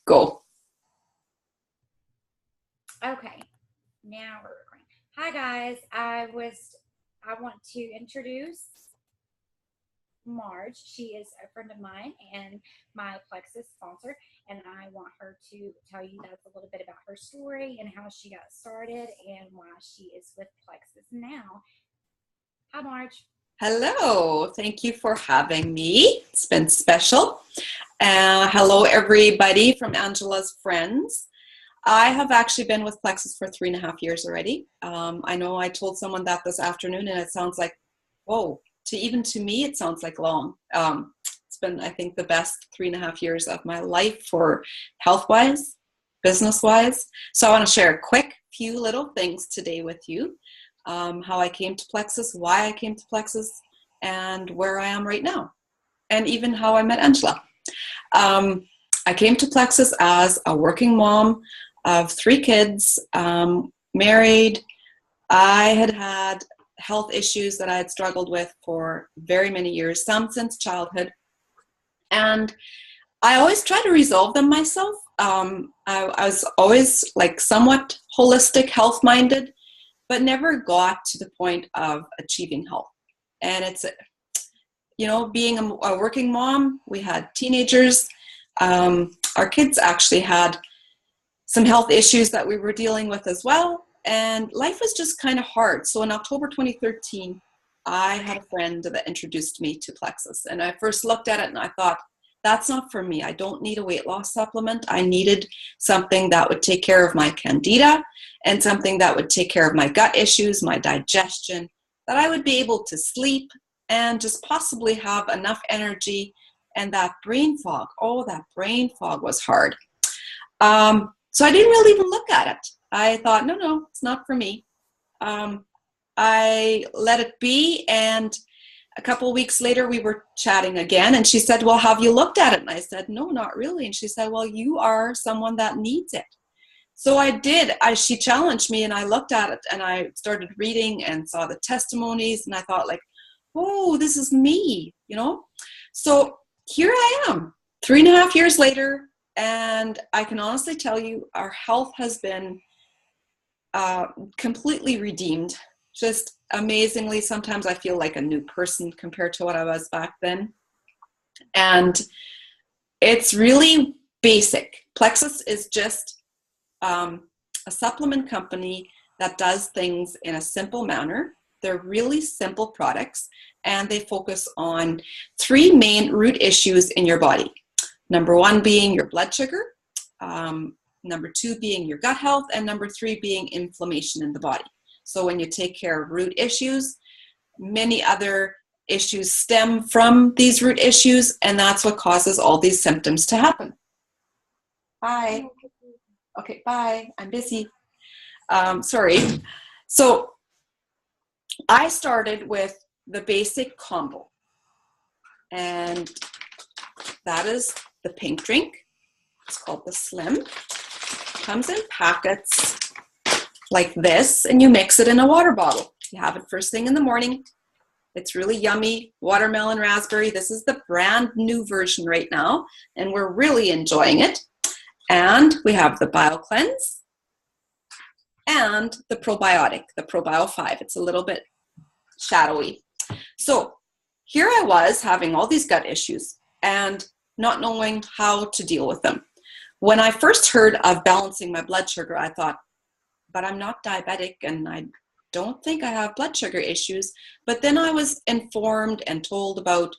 Go. Okay, now we're recording. Hi guys, I want to introduce Marge. She is a friend of mine and my Plexus sponsor, and I want her to tell you guys a little bit about her story and how she got started and why she is with Plexus now. Hi Marge. Hello. Thank you for having me. It's been special. Hello, everybody from Angela's Friends. I have actually been with Plexus for 3.5 years already. I know I told someone that this afternoon, and it sounds like, whoa, even to me, it sounds like long. It's been, I think, the best 3.5 years of my life for health-wise, business-wise. So I want to share a quick few little things today with you. How I came to Plexus, why I came to Plexus, and where I am right now, and even how I met Angela. I came to Plexus as a working mom of 3 kids, married. I had health issues that I had struggled with for very many years, some since childhood, and I always try to resolve them myself. I was always like somewhat holistic, health-minded, but never got to the point of achieving health. And it's, being a working mom, we had teenagers. Our kids actually had some health issues that we were dealing with as well. And life was just kind of hard. So in October 2013, I had a friend that introduced me to Plexus. And I first looked at it and I thought, that's not for me. I don't need a weight loss supplement. I needed something that would take care of my candida and something that would take care of my gut issues, my digestion, that I would be able to sleep and just possibly have enough energy. And that brain fog, that brain fog was hard. So I didn't really even look at it. I thought, no, it's not for me. I let it be, and a couple of weeks later, we were chatting again, and she said, well, have you looked at it? And I said, no, not really. And she said, well, you are someone that needs it. So I did. She challenged me, and I looked at it, and I started reading and saw the testimonies, and I thought, like, oh, this is me, So here I am, 3.5 years later, and I can honestly tell you our health has been completely redeemed. Just amazingly, sometimes I feel like a new person compared to what I was back then. And it's really basic. Plexus is just a supplement company that does things in a simple manner. They're really simple products, and they focus on 3 main root issues in your body. Number 1 being your blood sugar, number 2 being your gut health, and number 3 being inflammation in the body. So when you take care of root issues, many other issues stem from these root issues, and that's what causes all these symptoms to happen. Bye. Okay, bye. I'm busy. Sorry. So I started with the basic combo, and that is the pink drink. It's called the Slim. Comes in packets like this, and you mix it in a water bottle. You have it first thing in the morning. It's really yummy, watermelon, raspberry. This is the brand new version right now, and we're really enjoying it. And we have the Bio Cleanse and the probiotic, the ProBio 5. It's a little bit shadowy. So here I was having all these gut issues and not knowing how to deal with them. When I first heard of balancing my blood sugar, I thought, but I'm not diabetic and I don't think I have blood sugar issues. But then I was informed and told about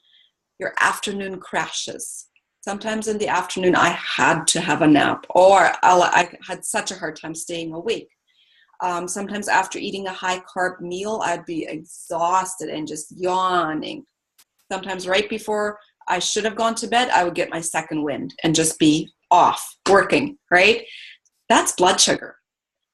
your afternoon crashes. Sometimes in the afternoon, I had to have a nap, or I had such a hard time staying awake. Sometimes after eating a high-carb meal, I'd be exhausted and just yawning. Sometimes right before I should have gone to bed, I would get my second wind and just be off working, right? That's blood sugar.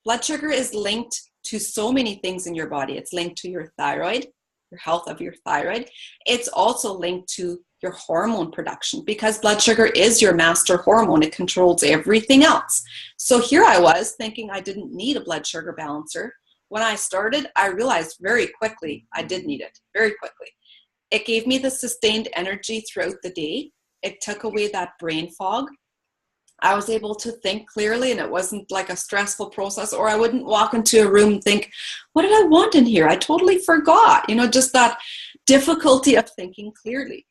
Blood sugar is linked to so many things in your body. It's linked to your thyroid, your health of your thyroid. It's also linked to your hormone production, because blood sugar is your master hormone. It controls everything else. So here I was thinking I didn't need a blood sugar balancer. When I started, I realized very quickly I did need it, very quickly. It gave me the sustained energy throughout the day. It took away that brain fog. I was able to think clearly, and it wasn't like a stressful process, or I wouldn't walk into a room and think, what did I want in here? I totally forgot, just that difficulty of thinking clearly.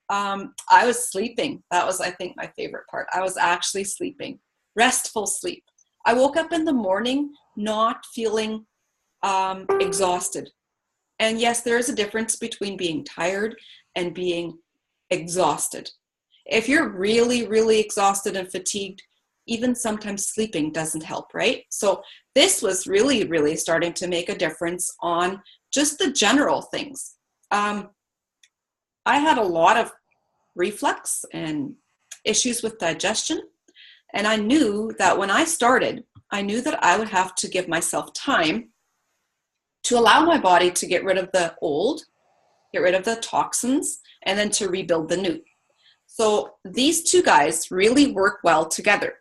I was sleeping. That was, I think, my favorite part. I was actually sleeping, restful sleep. I woke up in the morning not feeling exhausted. And yes, there is a difference between being tired and being exhausted. If you're really, really exhausted and fatigued, even sometimes sleeping doesn't help, right? So this was really, really starting to make a difference on just the general things. I had a lot of reflux and issues with digestion. And I knew that when I started, I knew that I would have to give myself time to allow my body to get rid of the old, get rid of the toxins, and then to rebuild the new. So these two guys really work well together.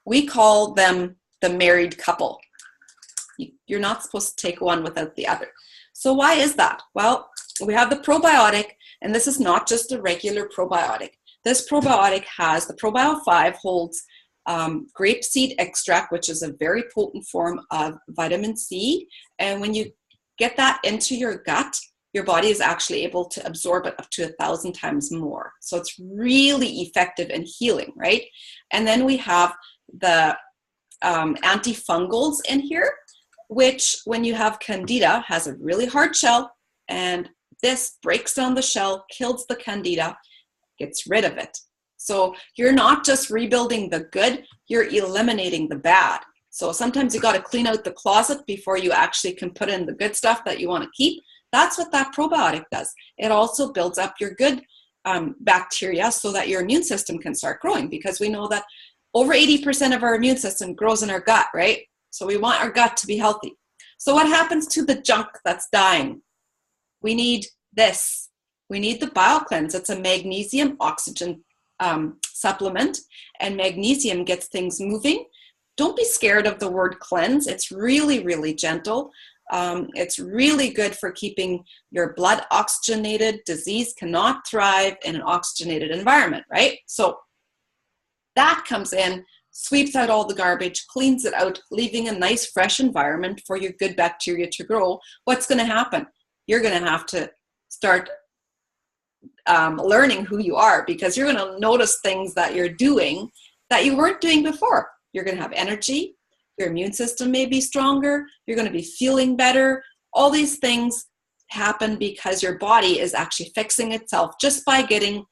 We call them the married couple. You're not supposed to take one without the other. So why is that? Well, we have the probiotic, and this is not just a regular probiotic. This probiotic has, the Probio 5 holds grapeseed extract, which is a very potent form of vitamin C. And when you get that into your gut, your body is actually able to absorb it up to 1,000 times more. So it's really effective in healing, right? And then we have the antifungals in here, which when you have candida has a really hard shell, and this breaks down the shell, kills the candida, gets rid of it. So you're not just rebuilding the good, you're eliminating the bad. So sometimes you got to clean out the closet before you actually can put in the good stuff that you want to keep. That's what that probiotic does. It also builds up your good bacteria so that your immune system can start growing, because we know that over 80% of our immune system grows in our gut, right? So we want our gut to be healthy. So what happens to the junk that's dying? We need this. We need the BioCleanse. It's a magnesium oxygen supplement, and magnesium gets things moving. Don't be scared of the word cleanse. It's really, really gentle. It's really good for keeping your blood oxygenated. Disease cannot thrive in an oxygenated environment, right? So that comes in, sweeps out all the garbage, cleans it out, leaving a nice fresh environment for your good bacteria to grow. What's going to happen? You're going to have to start learning who you are, because you're going to notice things that you're doing that you weren't doing before. You're going to have energy. Your immune system may be stronger. You're going to be feeling better. All these things happen because your body is actually fixing itself just by getting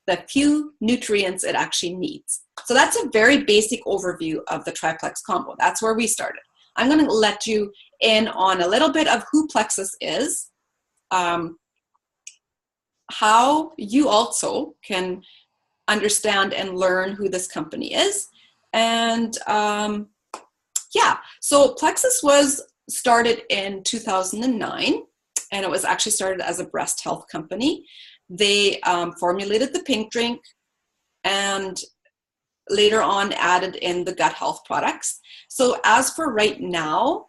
the few nutrients it actually needs. So that's a very basic overview of the triplex combo. That's where we started. I'm going to let you in on a little bit of who Plexus is, how you also can understand and learn who this company is. And so Plexus was started in 2009, and it was actually started as a breast health company. They formulated the pink drink and later on added in the gut health products. So as for right now,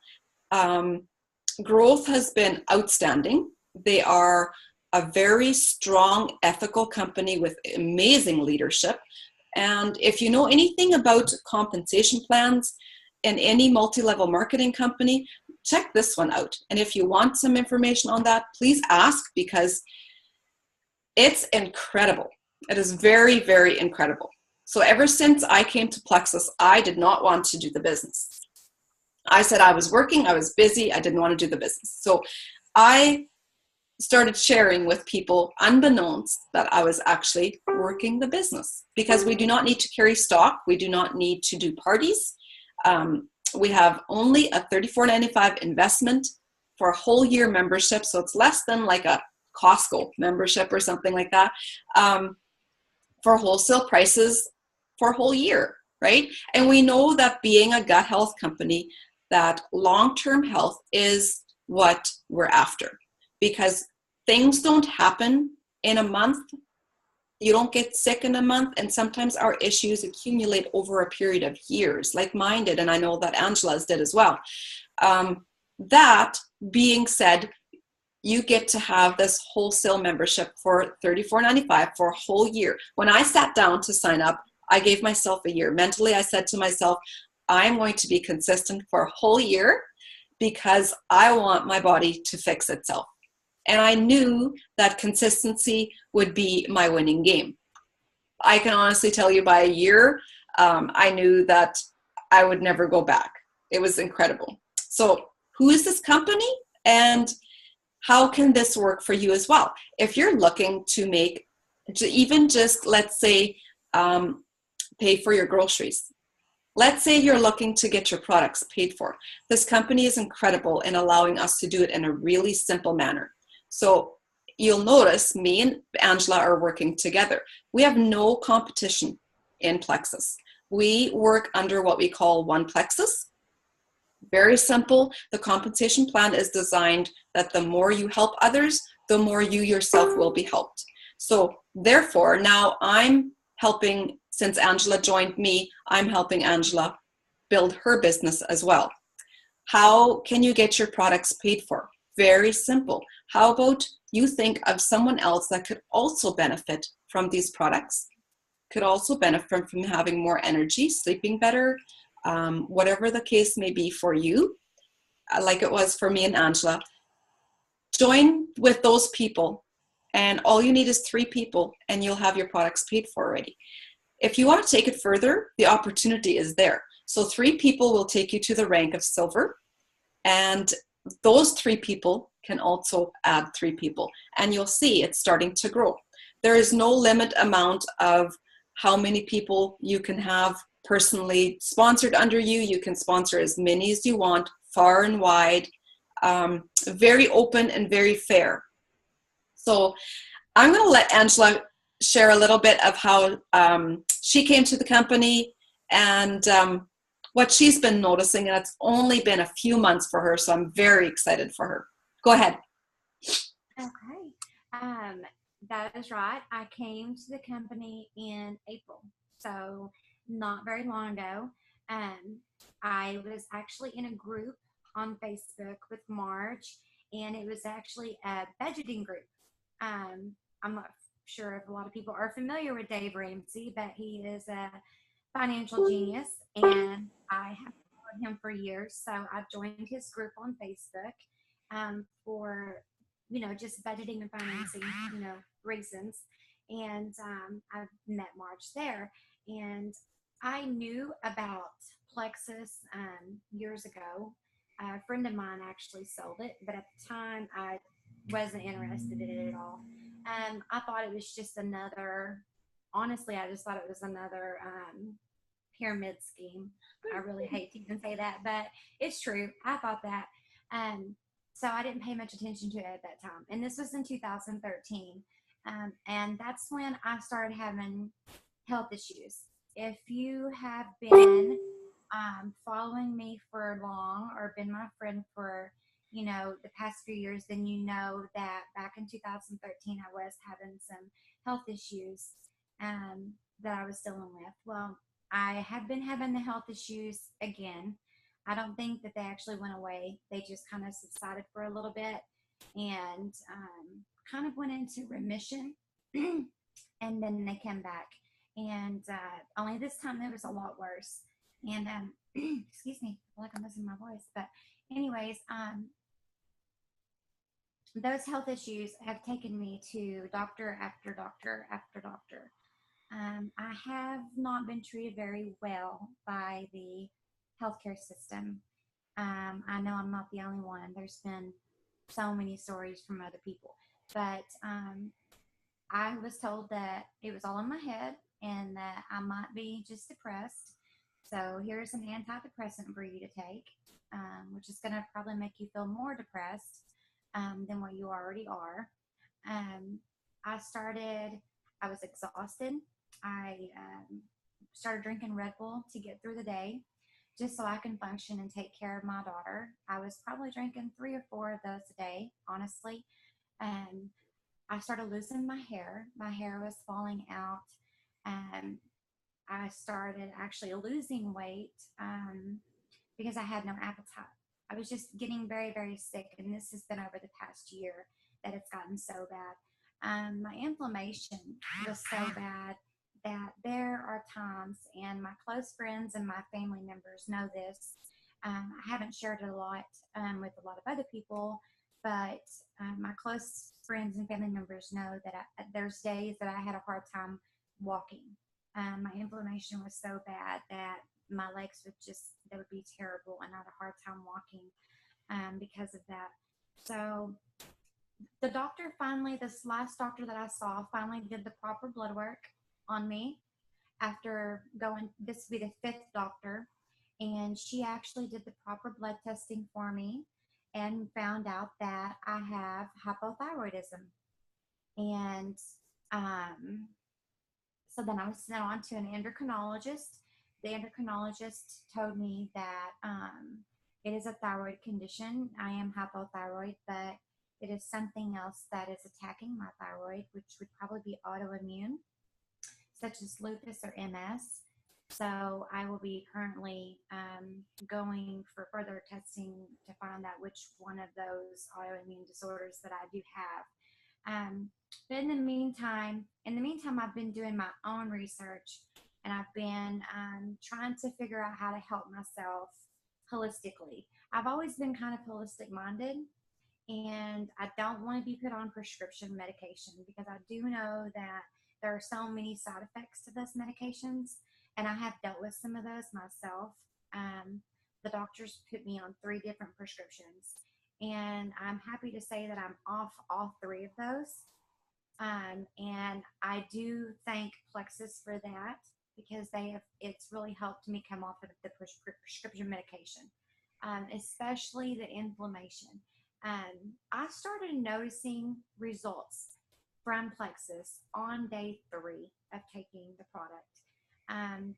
growth has been outstanding. They are a very strong, ethical company with amazing leadership. And if you know anything about compensation plans in any multi-level marketing company, check this one out. And if you want some information on that, please ask, because it's incredible. It is very, very incredible. So ever since I came to Plexus, I did not want to do the business. I said I was working, I was busy, I didn't want to do the business. So I started sharing with people, unbeknownst, that I was actually working the business, because we do not need to carry stock. We do not need to do parties. We have only a $34.95 investment for a whole year membership. So it's less than like a Costco membership or something like that, for wholesale prices for a whole year, right? And we know that being a gut health company, that long-term health is what we're after, because things don't happen in a month. You don't get sick in a month, and sometimes our issues accumulate over a period of years, like mine did, and I know that Angela's did as well. That being said, you get to have this wholesale membership for $34.95 for a whole year. When I sat down to sign up, I gave myself a year. Mentally, I said to myself, I'm going to be consistent for a whole year because I want my body to fix itself. And I knew that consistency would be my winning game. I can honestly tell you by a year, I knew that I would never go back. It was incredible. So, who is this company and how can this work for you as well? If you're looking to make, even just let's say, pay for your groceries. Let's say you're looking to get your products paid for. This company is incredible in allowing us to do it in a really simple manner. So you'll notice me and Angela are working together. We have no competition in Plexus. We work under what we call One Plexus. Very simple. The compensation plan is designed that the more you help others, the more you yourself will be helped. So therefore, now I'm helping, since Angela joined me, I'm helping Angela build her business as well. How can you get your products paid for? Very simple. How about you think of someone else that could also benefit from these products, could also benefit from having more energy, sleeping better, whatever the case may be for you, like it was for me and Angela. Join with those people, and all you need is 3 people, and you'll have your products paid for already. If you want to take it further, the opportunity is there. So 3 people will take you to the rank of silver, and those 3 people can also add 3 people, and you'll see it's starting to grow. There is no limit amount of how many people you can have personally sponsored under you. You can sponsor as many as you want, far and wide, very open and very fair. So I'm going to let Angela share a little bit of how she came to the company and what she's been noticing. And it's only been a few months for her, so I'm very excited for her. Go ahead. Okay. That is right. I came to the company in April, so not very long ago. Um, I was actually in a group on Facebook with Marge, and it was actually a budgeting group. I'm not sure if a lot of people are familiar with Dave Ramsey, but he is a financial genius, and I have followed him for years. So I joined his group on Facebook for just budgeting and financing reasons, and I met Marge there, and I knew about Plexus years ago. A friend of mine actually sold it, but at the time I wasn't interested in it at all. I thought it was just another. Honestly, I just thought it was another pyramid scheme. I really hate to even say that, but it's true. I thought that. Um, so I didn't pay much attention to it at that time. And this was in 2013. And that's when I started having health issues. If you have been following me for long or been my friend for, the past few years, then you know that back in 2013, I was having some health issues that I was dealing with. Well, I have been having the health issues again. I don't think that they actually went away. They just kind of subsided for a little bit and kind of went into remission. And then they came back. And only this time it was a lot worse. And excuse me, I feel like I'm losing my voice. But, anyways, those health issues have taken me to doctor after doctor after doctor. I have not been treated very well by the healthcare system. I know I'm not the only one. There's been so many stories from other people. But I was told that it was all in my head and that I might be just depressed. So here's an antidepressant for you to take, which is going to probably make you feel more depressed than what you already are. Um, I was exhausted. I started drinking Red Bull to get through the day just so I can function and take care of my daughter. I was probably drinking 3 or 4 of those a day, honestly. Um, I started losing my hair. My hair was falling out. Um, I started actually losing weight because I had no appetite. I was just getting very, very sick, and this has been over the past year that it's gotten so bad. My inflammation was so bad that there are times, and my close friends and my family members know this. I haven't shared it a lot with a lot of other people, but my close friends and family members know that there's days that I had a hard time walking. My inflammation was so bad that my legs they would be terrible, and I had a hard time walking because of that. So the doctor finally, this last doctor that I saw, finally did the proper blood work on me after going, this would be the fifth doctor. And she actually did the proper blood testing for me and found out that I have hypothyroidism. And um, so then I was sent on to an endocrinologist. The endocrinologist told me that it is a thyroid condition. I am hypothyroid, but it is something else that is attacking my thyroid, which would probably be autoimmune, such as lupus or MS. So I will be currently going for further testing to find out which one of those autoimmune disorders that I do have. But in the meantime, I've been doing my own research, and I've been trying to figure out how to help myself holistically. I've always been kind of holistic minded, and I don't want to be put on prescription medication because I do know that there are so many side effects to those medications, and I have dealt with some of those myself. The doctors put me on 3 different prescriptions, and I'm happy to say that I'm off all 3 of those. And I do thank Plexus for that because it's really helped me come off of the prescription medication, especially the inflammation. I started noticing results from Plexus on day 3 of taking the product.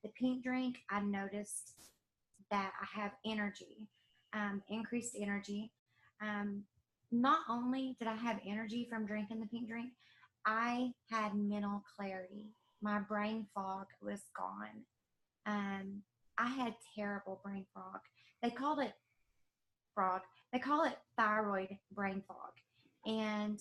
The pink drink, I noticed that I have energy, increased energy. Um, Not only did I have energy from drinking the pink drink, I had mental clarity. My brain fog was gone. Um, I had terrible brain fog. They called it frog. They call it thyroid brain fog, and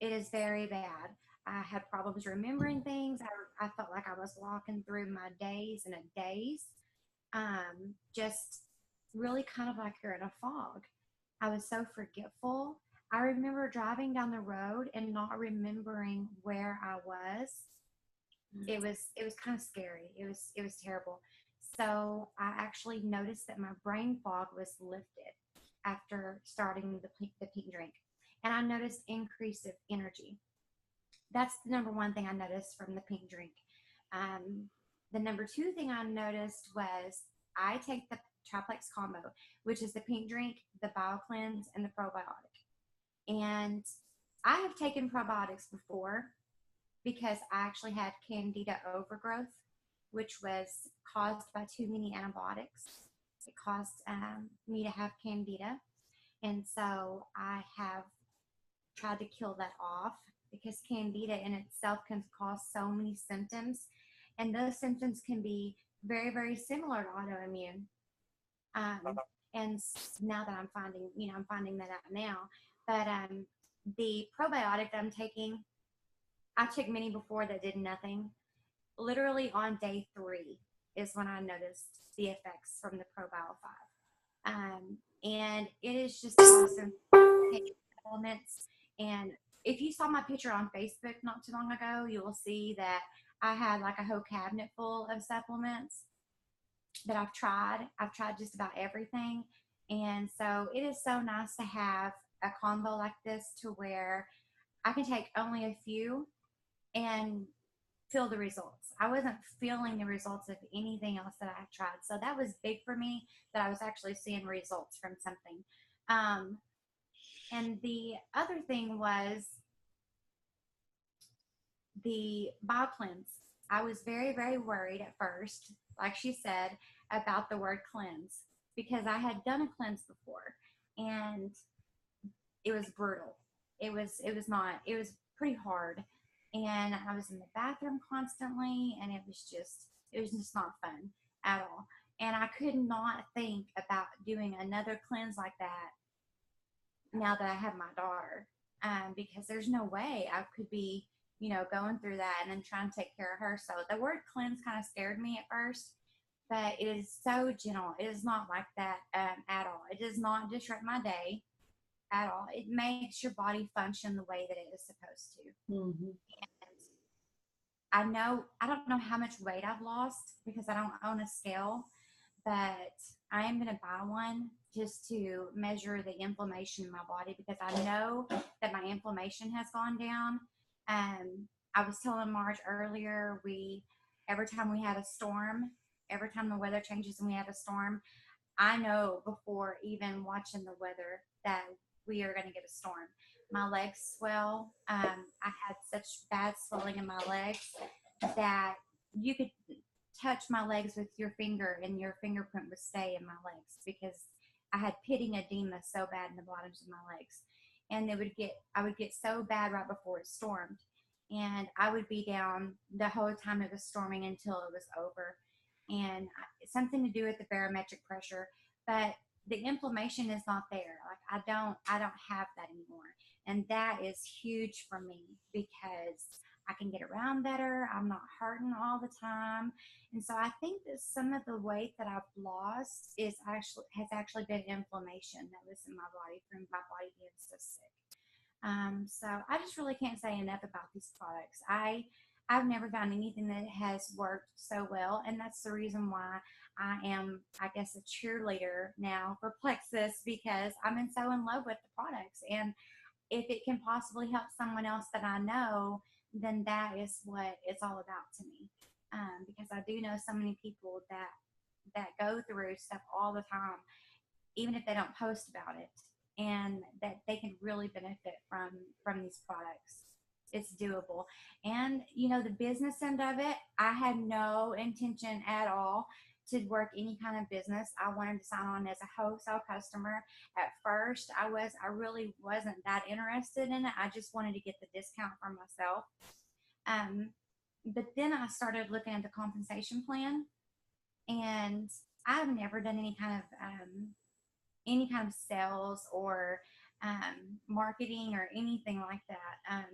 it is very bad. I had problems remembering things. I felt like I was walking through my days in a daze, just really kind of like you're in a fog. I was so forgetful. I remember driving down the road and not remembering where I was. It was kind of scary. It was terrible. So I actually noticed that my brain fog was lifted after starting the pink drink, and I noticed increase of energy. That's the number one thing I noticed from the pink drink. Um, the number 2 thing I noticed was I take the triplex combo, which is the pink drink, the bio cleanse, and the probiotic. And I have taken probiotics before because I actually had candida overgrowth, which was caused by too many antibiotics. It caused me to have candida. And so I have tried to kill that off because candida in itself can cause so many symptoms. And those symptoms can be very, very similar to autoimmune. Um, and now that I'm finding that out now. But the probiotic that I'm taking, I took many before that did nothing. Literally on day 3 is when I noticed the effects from the ProBio 5. And it is just awesome supplements. And if you saw my picture on Facebook not too long ago, you will see that I had like a whole cabinet full of supplements that I've tried. I've tried just about everything. And so it is so nice to have a combo like this to where I can take only a few and feel the results. I wasn't feeling the results of anything else that I had tried. So that was big for me that I was actually seeing results from something. And the other thing was the bio cleanse. I was very, very worried at first, like she said, about the word cleanse because I had done a cleanse before and it was brutal. It was pretty hard. And I was in the bathroom constantly and it was just not fun at all. And I could not think about doing another cleanse like that now that I have my daughter, because there's no way I could be going through that and then trying to take care of her. So the word cleanse kind of scared me at first, but it is so gentle. It is not like that at all. It does not disrupt my day at all. It makes your body function the way that it is supposed to. Mm-hmm. I don't know how much weight I've lost because I don't own a scale, but I am going to buy one just to measure the inflammation in my body because I know that my inflammation has gone down. I was telling Marge earlier, every time we have a storm, every time the weather changes and we have a storm, I know before even watching the weather that we are going to get a storm. My legs swell. I had such bad swelling in my legs that you could touch my legs with your finger and your fingerprint would stay in my legs because I had pitting edema so bad in the bottoms of my legs. And I would get so bad right before it stormed. And I would be down the whole time it was storming until it was over. And something to do with the barometric pressure, but the inflammation is not there. Like I don't have that anymore. And that is huge for me because I can get around better. I'm not hurting all the time. And so I think that some of the weight that I've lost has actually been inflammation that was in my body from my body being so sick. So I just really can't say enough about these products. I've never found anything that has worked so well, and that's the reason why I am, I guess, a cheerleader now for Plexus because I'm so in love with the products. And if it can possibly help someone else that I know, then that is what it's all about to me. Because I do know so many people that go through stuff all the time, even if they don't post about it, and that they can really benefit from these products. It's doable. And the business end of it, I had no intention at all to work any kind of business. I wanted to sign on as a wholesale customer. At first, I really wasn't that interested in it. I just wanted to get the discount for myself. But then I started looking at the compensation plan, and I've never done any kind of sales or marketing or anything like that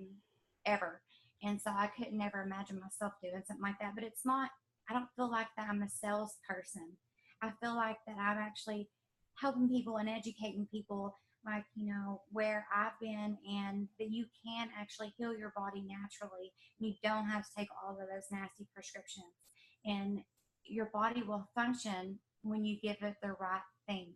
ever. And so I could never imagine myself doing something like that. But it's not, I don't feel like that I'm a salesperson. I feel like that I'm actually helping people and educating people, like, where I've been, and that you can actually heal your body naturally. You don't have to take all of those nasty prescriptions. And your body will function when you give it the right things.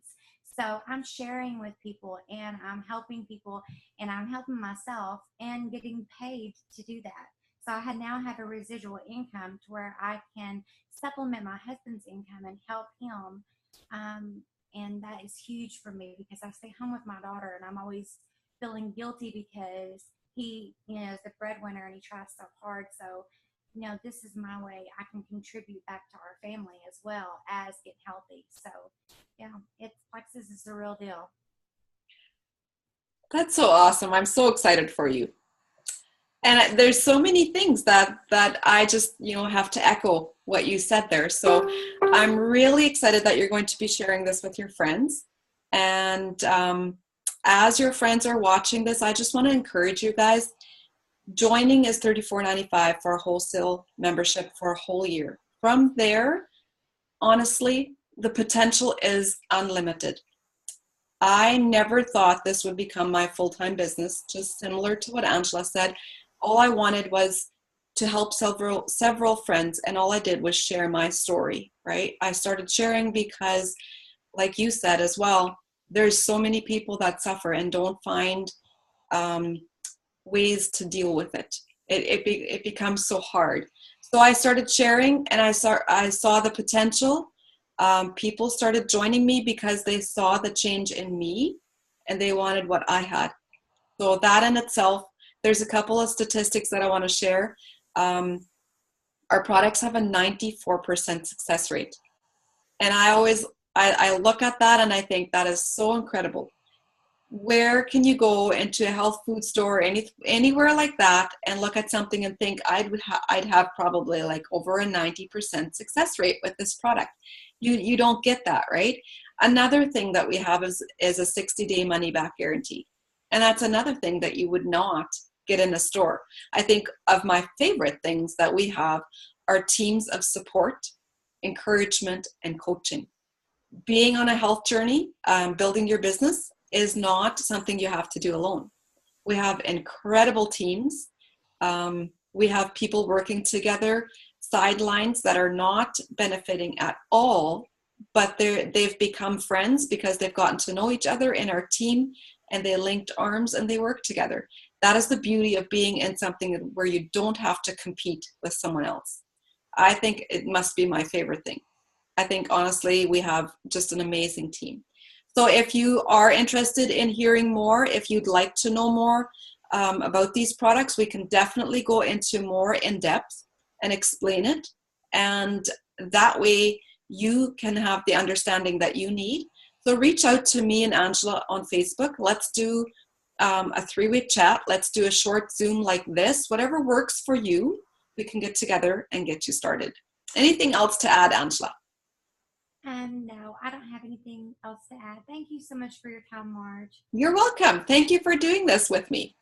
So I'm sharing with people and I'm helping people and I'm helping myself and getting paid to do that. So I now have a residual income to where I can supplement my husband's income and help him. And that is huge for me because I stay home with my daughter and I'm always feeling guilty because he, is the breadwinner and he tries so hard. So, this is my way I can contribute back to our family as well as get healthy. So, yeah, Plexus is the real deal. That's so awesome. I'm so excited for you. And there's so many things that I just, have to echo what you said there. So I'm really excited that you're going to be sharing this with your friends. And as your friends are watching this, I just want to encourage you guys. Joining is $34.95 for a wholesale membership for a whole year. From there, honestly, the potential is unlimited. I never thought this would become my full-time business, just similar to what Angela said. All I wanted was to help several friends, and all I did was share my story, right? I started sharing because, like you said as well, there's so many people that suffer and don't find ways to deal with it. It becomes so hard. So I started sharing, and I saw the potential. People started joining me because they saw the change in me, and they wanted what I had. So that in itself, there's a couple of statistics that I want to share. Our products have a 94% success rate, and I look at that and I think that is so incredible. Where can you go into a health food store, anywhere like that, and look at something and think I'd have probably like over a 90% success rate with this product? You don't get that, right? Another thing that we have is a 60-day money back guarantee, and that's another thing that you would not get in a store. I think of my favorite things that we have are teams of support, encouragement, and coaching. Being on a health journey, building your business is not something you have to do alone. We have incredible teams. We have people working together, sidelines that are not benefiting at all, but they've become friends because they've gotten to know each other in our team, and they linked arms and they work together. That is the beauty of being in something where you don't have to compete with someone else. I think it must be my favorite thing. I think honestly, we have just an amazing team. So if you are interested in hearing more, if you'd like to know more about these products, we can definitely go into more in depth and explain it. And that way you can have the understanding that you need. So reach out to me and Angela on Facebook. Let's do a 3-way chat. Let's do a short Zoom like this. Whatever works for you, we can get together and get you started. Anything else to add, Angela? No, I don't have anything else to add. Thank you so much for your time, Marge. You're welcome. Thank you for doing this with me.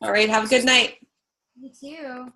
All right, have a good night. You too.